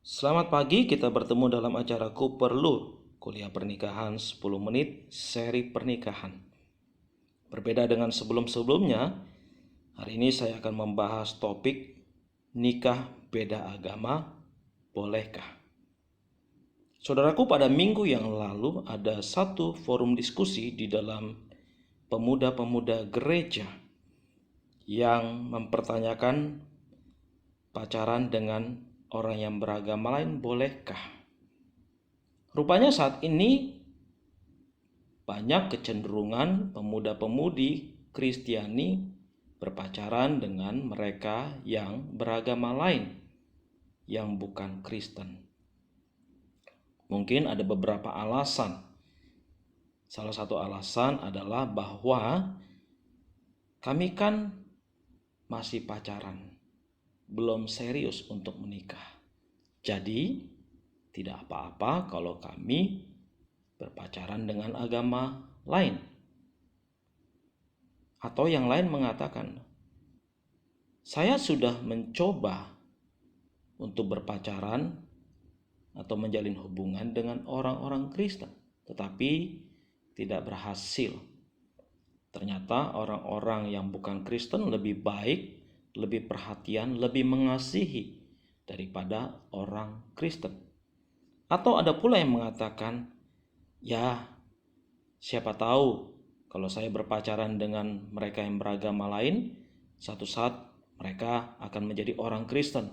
Selamat pagi, kita bertemu dalam acara Ku Perlu, kuliah pernikahan 10 menit, seri pernikahan. Berbeda dengan sebelum-sebelumnya, hari ini saya akan membahas topik nikah beda agama, bolehkah? Saudaraku, pada minggu yang lalu ada satu forum diskusi di dalam pemuda-pemuda gereja yang mempertanyakan pacaran dengan orang yang beragama lain bolehkah? Rupanya saat ini banyak kecenderungan pemuda-pemudi Kristiani berpacaran dengan mereka yang beragama lain yang bukan Kristen. Mungkin ada beberapa alasan. Salah satu alasan adalah bahwa kami kan masih pacaran, belum serius untuk menikah. Jadi tidak apa-apa kalau kami berpacaran dengan agama lain. Atau yang lain mengatakan, saya sudah mencoba untuk berpacaran atau menjalin hubungan dengan orang-orang Kristen, tetapi tidak berhasil. Ternyata orang-orang yang bukan Kristen lebih baik, lebih perhatian, lebih mengasihi daripada orang Kristen. Atau ada pula yang mengatakan, ya siapa tahu kalau saya berpacaran dengan mereka yang beragama lain, satu saat mereka akan menjadi orang Kristen.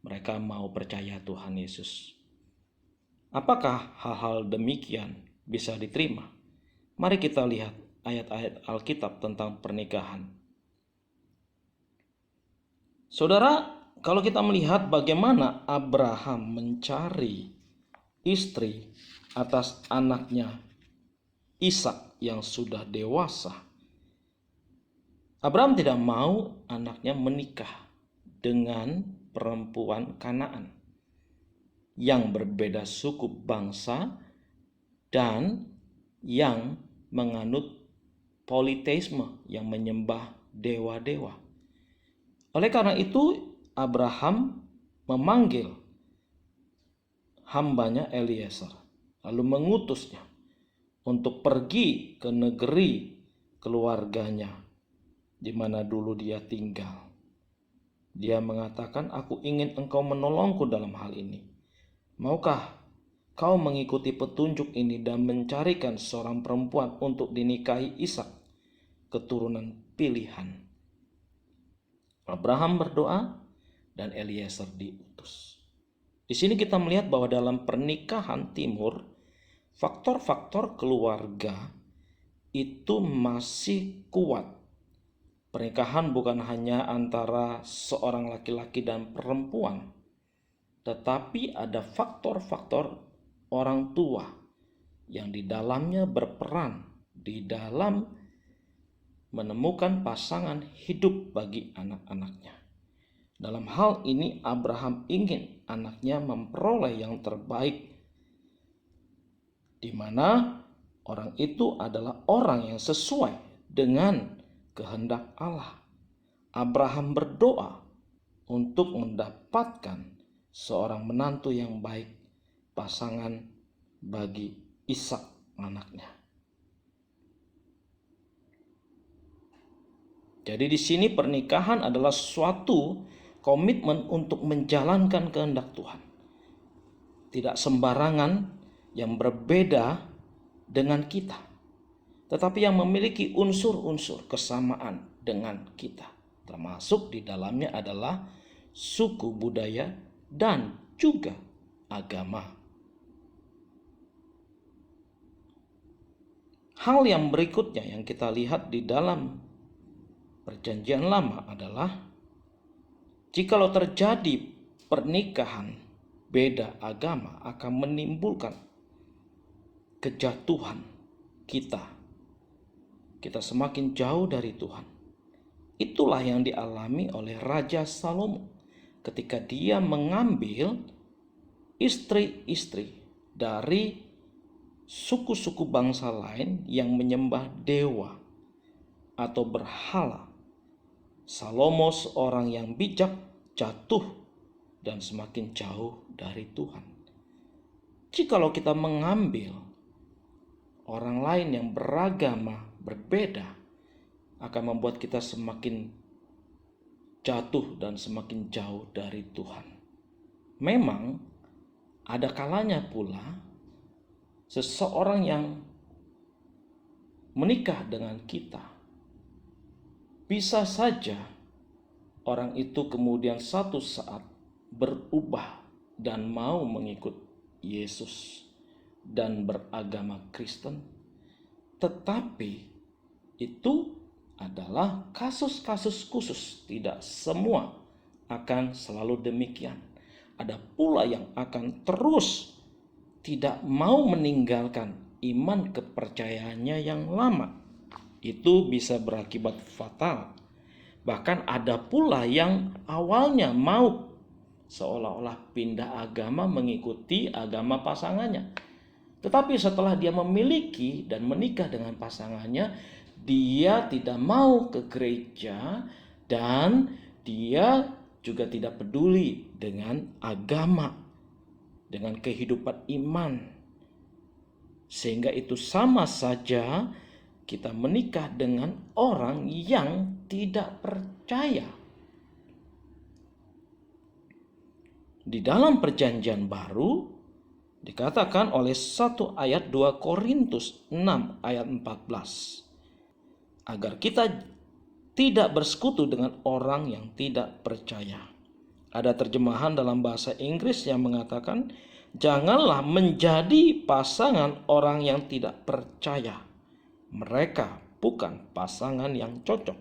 Mereka mau percaya Tuhan Yesus. Apakah hal-hal demikian bisa diterima? Mari kita lihat ayat-ayat Alkitab tentang pernikahan. Saudara, kalau kita melihat bagaimana Abraham mencari istri atas anaknya Ishak yang sudah dewasa, Abraham tidak mau anaknya menikah dengan perempuan Kanaan yang berbeda suku bangsa dan yang menganut politeisme, yang menyembah dewa-dewa. Oleh karena itu Abraham memanggil hambanya Eliezer, lalu mengutusnya untuk pergi ke negeri keluarganya di mana dulu dia tinggal. Dia mengatakan, aku ingin engkau menolongku dalam hal ini. Maukah kau mengikuti petunjuk ini dan mencarikan seorang perempuan untuk dinikahi Ishak, keturunan pilihan? Abraham berdoa dan Eliezer diutus. Di sini kita melihat bahwa dalam pernikahan timur, faktor-faktor keluarga itu masih kuat. Pernikahan bukan hanya antara seorang laki-laki dan perempuan, tetapi ada faktor-faktor orang tua yang di dalamnya berperan di dalam menemukan pasangan hidup bagi anak-anaknya. Dalam hal ini Abraham ingin anaknya memperoleh yang terbaik, di mana orang itu adalah orang yang sesuai dengan kehendak Allah. Abraham berdoa untuk mendapatkan seorang menantu yang baik, pasangan bagi Ishak anaknya. Jadi di sini pernikahan adalah suatu komitmen untuk menjalankan kehendak Tuhan. Tidak sembarangan yang berbeda dengan kita, tetapi yang memiliki unsur-unsur kesamaan dengan kita. Termasuk di dalamnya adalah suku, budaya, dan juga agama. Hal yang berikutnya yang kita lihat di dalam Perjanjian Lama adalah jikalau terjadi pernikahan beda agama akan menimbulkan kejatuhan kita. Kita semakin jauh dari Tuhan. Itulah yang dialami oleh Raja Salomo ketika dia mengambil istri-istri dari suku-suku bangsa lain yang menyembah dewa atau berhala. Salomo, seorang yang bijak, jatuh dan semakin jauh dari Tuhan. Jikalau kita mengambil orang lain yang beragama berbeda, akan membuat kita semakin jatuh dan semakin jauh dari Tuhan. Memang ada kalanya pula seseorang yang menikah dengan kita, bisa saja orang itu kemudian satu saat berubah dan mau mengikut Yesus dan beragama Kristen. Tetapi itu adalah kasus-kasus khusus, tidak semua akan selalu demikian. Ada pula yang akan terus tidak mau meninggalkan iman kepercayaannya yang lama. Itu bisa berakibat fatal. Bahkan ada pula yang awalnya mau seolah-olah pindah agama mengikuti agama pasangannya. Tetapi setelah dia memiliki dan menikah dengan pasangannya, dia tidak mau ke gereja dan dia juga tidak peduli dengan agama, dengan kehidupan iman. Sehingga itu sama saja kita menikah dengan orang yang tidak percaya. Di dalam perjanjian baru dikatakan oleh satu ayat 2 Korintus 6 ayat 14. Agar kita tidak bersekutu dengan orang yang tidak percaya. Ada terjemahan dalam bahasa Inggris yang mengatakan, janganlah menjadi pasangan orang yang tidak percaya. Mereka bukan pasangan yang cocok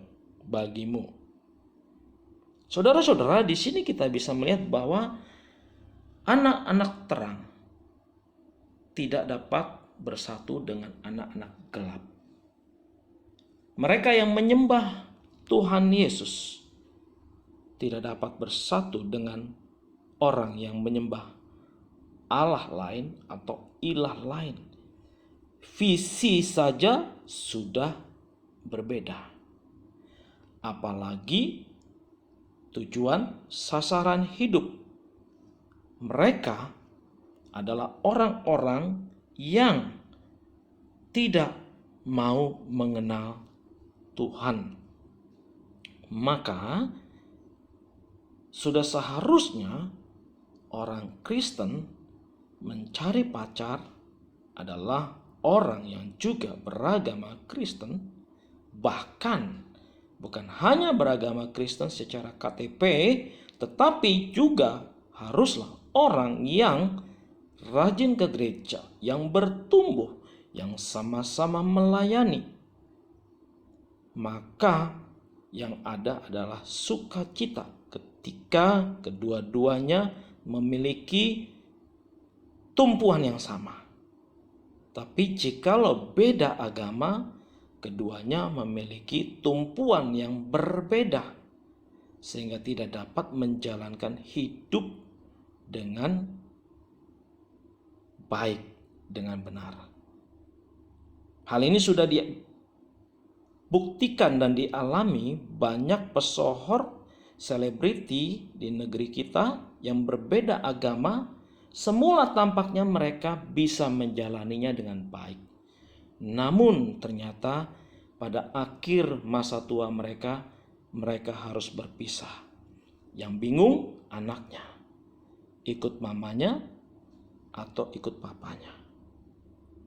bagimu. Saudara-saudara, di sini kita bisa melihat bahwa anak-anak terang tidak dapat bersatu dengan anak-anak gelap. Mereka yang menyembah Tuhan Yesus tidak dapat bersatu dengan orang yang menyembah Allah lain atau ilah lain. Visi saja sudah berbeda. Apalagi tujuan sasaran hidup. Mereka adalah orang-orang yang tidak mau mengenal Tuhan. Maka sudah seharusnya orang Kristen mencari pacar adalah orang yang juga beragama Kristen, bahkan bukan hanya beragama Kristen secara KTP, tetapi juga haruslah orang yang rajin ke gereja, yang bertumbuh, yang sama-sama melayani. Maka yang ada adalah sukacita ketika kedua-duanya memiliki tumpuan yang sama. Tapi jikalau beda agama, keduanya memiliki tumpuan yang berbeda, sehingga tidak dapat menjalankan hidup dengan baik, dengan benar. Hal ini sudah dibuktikan dan dialami banyak pesohor selebriti di negeri kita yang berbeda agama. Semula tampaknya mereka bisa menjalaninya dengan baik. Namun ternyata pada akhir masa tua mereka harus berpisah. Yang bingung anaknya, ikut mamanya atau ikut papanya.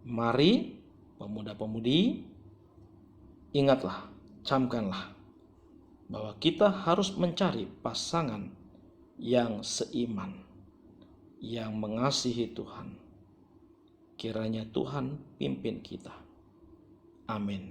Mari pemuda-pemudi, ingatlah, camkanlah bahwa kita harus mencari pasangan yang seiman, yang mengasihi Tuhan. Kiranya Tuhan pimpin kita. Amin.